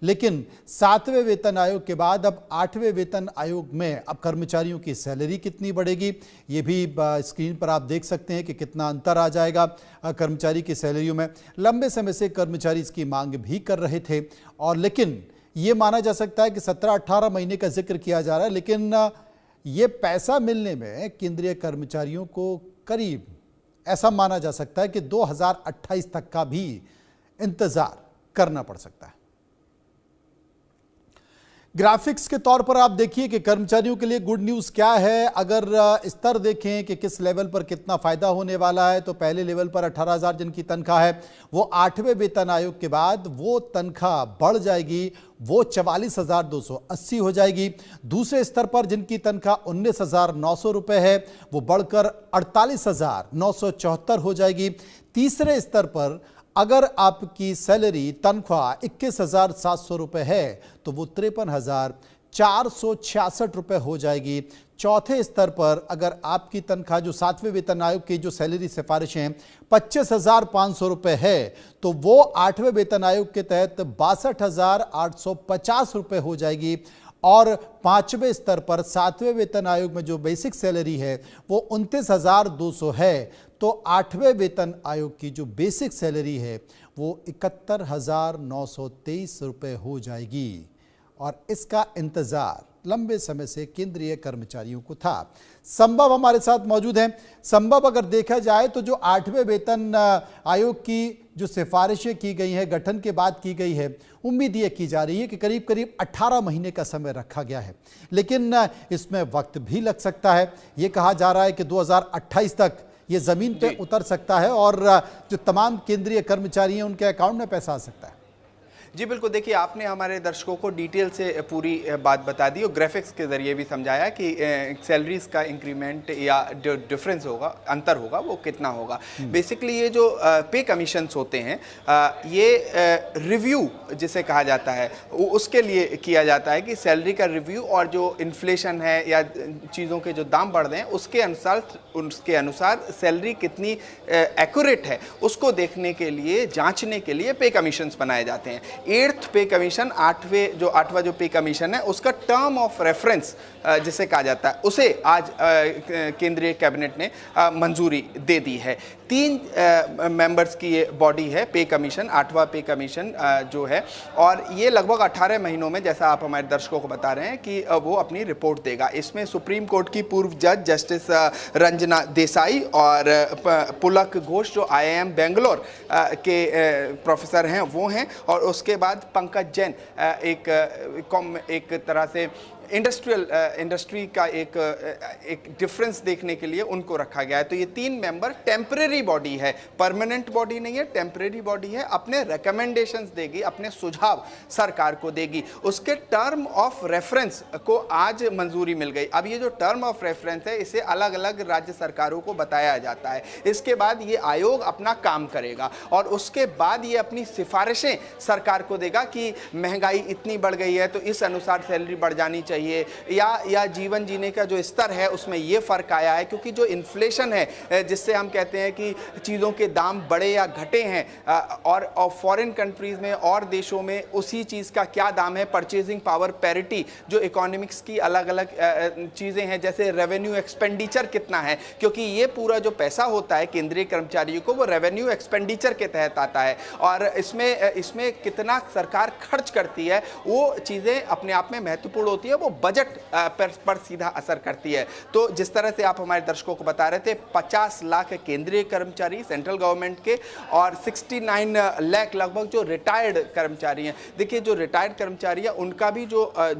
लेकिन 7वें वेतन आयोग के बाद अब 8वें वेतन आयोग में अब कर्मचारियों की सैलरी कितनी बढ़ेगी, ये भी स्क्रीन पर आप देख सकते हैं कि कितना अंतर आ जाएगा कर्मचारी की सैलरियों में। लंबे समय से कर्मचारी इसकी मांग भी कर रहे थे और लेकिन ये माना जा सकता है कि 17-18 महीने का जिक्र किया जा रहा है, लेकिन ये पैसा मिलने में केंद्रीय कर्मचारियों को करीब ऐसा माना जा सकता है कि 2028 तक का भी इंतजार करना पड़ सकता है। ग्राफिक्स के तौर पर आप देखिए कि कर्मचारियों के लिए गुड न्यूज़ क्या है। अगर स्तर देखें कि किस लेवल पर कितना फ़ायदा होने वाला है, तो पहले लेवल पर 18,000 जिनकी तनख्वाह है वो 8वें वेतन आयोग के बाद वो तनख्वाह बढ़ जाएगी, वो 44,280 हो जाएगी। दूसरे स्तर पर जिनकी तनख्वाह 19,900 रुपये है वो बढ़कर 48,974 हो जाएगी। तीसरे स्तर पर अगर आपकी सैलरी तनख्वाह 21,700 रुपये है तो वो 53,466 रुपये हो जाएगी। चौथे स्तर पर अगर आपकी तनख्वाह जो 7वें वेतन आयोग की जो सैलरी सिफारिशें हैं 25,500 रुपये है तो वो 8वें वेतन आयोग के तहत 62,850 रुपये हो जाएगी। और 5वें स्तर पर 7वें वेतन आयोग में जो बेसिक सैलरी है वो 29,200 है तो 8वें वेतन आयोग की जो बेसिक सैलरी है वो 71,923 रुपये हो जाएगी। और इसका इंतज़ार लंबे समय से केंद्रीय कर्मचारियों को था। संभव हमारे साथ मौजूद हैं। संभव, अगर देखा जाए तो जो 8वें वेतन आयोग की जो सिफारिशें की गई हैं, गठन के बाद की गई है, उम्मीद ये की जा रही है कि करीब करीब 18 महीने का समय रखा गया है, लेकिन इसमें वक्त भी लग सकता है। ये कहा जा रहा है कि 2028 तक ये ज़मीन पे उतर सकता है और जो तमाम केंद्रीय कर्मचारी हैं उनके अकाउंट में पैसा आ सकता है। जी बिल्कुल, देखिए आपने हमारे दर्शकों को डिटेल से पूरी बात बता दी और ग्राफिक्स के ज़रिए भी समझाया कि सैलरीज का इंक्रीमेंट या डिफरेंस होगा, अंतर होगा, वो कितना होगा। बेसिकली ये जो पे कमीशंस होते हैं ये रिव्यू जिसे कहा जाता है उसके लिए किया जाता है कि सैलरी का रिव्यू और जो इन्फ्लेशन है या चीज़ों के जो दाम बढ़ रहे हैं उसके अनुसार सैलरी कितनी एक्यूरेट है उसको देखने के लिए, जाँचने के लिए पे कमीशंस बनाए जाते हैं। 8th पे कमीशन, आठवां जो पे कमीशन है उसका टर्म ऑफ रेफरेंस जिसे कहा जाता है उसे आज केंद्रीय कैबिनेट ने मंजूरी दे दी है। 3 मेंबर्स की ये बॉडी है पे कमीशन, 8वां पे कमीशन जो है, और ये लगभग 18 महीनों में, जैसा आप हमारे दर्शकों को बता रहे हैं, कि वो अपनी रिपोर्ट देगा। इसमें सुप्रीम कोर्ट की पूर्व जज जस्टिस रंजना देसाई और पुलक घोष जो IIM बेंगलोर के प्रोफेसर हैं वो हैं, और उसके बाद पंकज जैन एक तरह से इंडस्ट्री का एक डिफरेंस देखने के लिए उनको रखा गया है। तो ये 3 मेंबर टेम्परेरी बॉडी है, परमानेंट बॉडी नहीं है, टेम्परेरी बॉडी है। अपने रिकमेंडेशंस देगी, अपने सुझाव सरकार को देगी। उसके टर्म ऑफ रेफरेंस को आज मंजूरी मिल गई। अब ये जो टर्म ऑफ रेफरेंस है इसे अलग अलग राज्य सरकारों को बताया जाता है। इसके बाद ये आयोग अपना काम करेगा और उसके बाद ये अपनी सिफारिशें सरकार को देगा कि महंगाई इतनी बढ़ गई है तो इस अनुसार सैलरी बढ़ जानी चाहिए, या जीवन जीने का जो स्तर है उसमें ये फर्क आया है। क्योंकि जो इन्फ्लेशन है जिससे हम कहते हैं कि चीज़ों के दाम बढ़े या घटे हैं, और फॉरेन कंट्रीज़ में और देशों में उसी चीज़ का क्या दाम है, परचेजिंग पावर पैरिटी, जो इकोनॉमिक्स की अलग अलग चीज़ें हैं, जैसे रेवेन्यू एक्सपेंडिचर कितना है, क्योंकि ये पूरा जो पैसा होता है केंद्रीय कर्मचारियों को वो रेवेन्यू एक्सपेंडिचर के तहत आता है, और इसमें कितना सरकार खर्च करती है वो चीज़ें अपने आप में महत्वपूर्ण होती है, वो बजट पर सीधा असर करती है। तो जिस तरह से आप हमारे दर्शकों को बता रहे थे, 50 लाख केंद्रीय कर्मचारी सेंट्रल गवर्नमेंट के और 69 लाख लगभग जो रिटायर्ड कर्मचारी हैं। देखिए जो रिटायर्ड कर्मचारी है उनका भी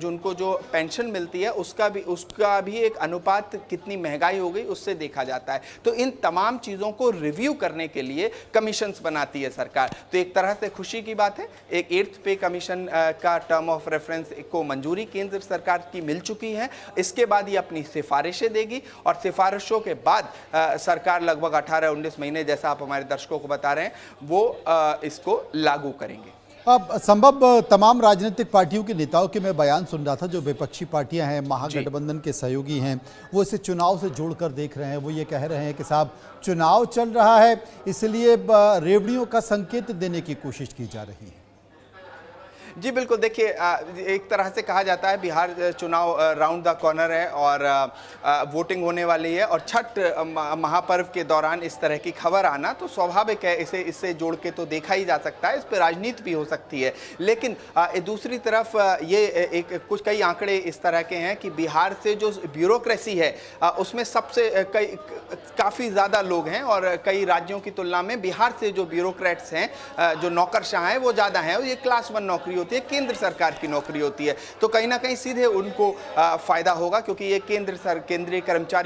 उनको जो पेंशन मिलती है उसका भी एक अनुपात कितनी महंगाई हो गई उससे देखा जाता है। तो इन तमाम चीज़ों को रिव्यू करने के लिए कमीशंस बनाती है सरकार। तो एक तरह से खुशी की बात है, एक 8th पे कमीशन का टर्म ऑफ रेफरेंस को मंजूरी केंद्र सरकार की मिल चुकी है। इसके बाद ये अपनी सिफारिशें देगी और सिफारिशों के बाद सरकार लगभग 18-19 महीने, जैसा आप हमारे दर्शकों को बता रहे हैं, वो इसको लागू करेंगे। अब संभव तमाम राजनीतिक पार्टियों के नेताओं के मैं बयान सुन रहा था, जो विपक्षी पार्टियां हैं, महागठबंधन के सहयोगी हैं, वो इसे चुनाव से जोड़कर देख रहे हैं। वो ये कह रहे हैं कि साहब चुनाव चल रहा है इसलिए रेवड़ियों का संकेत देने की कोशिश की जा रही है। जी बिल्कुल, देखिए एक तरह से कहा जाता है बिहार चुनाव राउंड द कॉर्नर है और वोटिंग होने वाली है और छठ महापर्व के दौरान इस तरह की खबर आना तो स्वाभाविक है, इसे इससे जोड़ के तो देखा ही जा सकता है, इस पर राजनीति भी हो सकती है। लेकिन दूसरी तरफ ये एक कुछ कई आंकड़े इस तरह के हैं कि बिहार से जो ब्यूरोक्रेसी है उसमें सबसे काफ़ी ज़्यादा लोग हैं और कई राज्यों की तुलना में बिहार से जो ब्यूरोक्रेट्स हैं, जो नौकरशाह हैं, वो ज़्यादा हैं और ये क्लास 1 नौकरी होती है, केंद्र सरकार की नौकरी होती है। तो कहीं ना कहीं सीधे उनको फ़ायदा होगा क्योंकि ये केंद्रीय कर्मचारी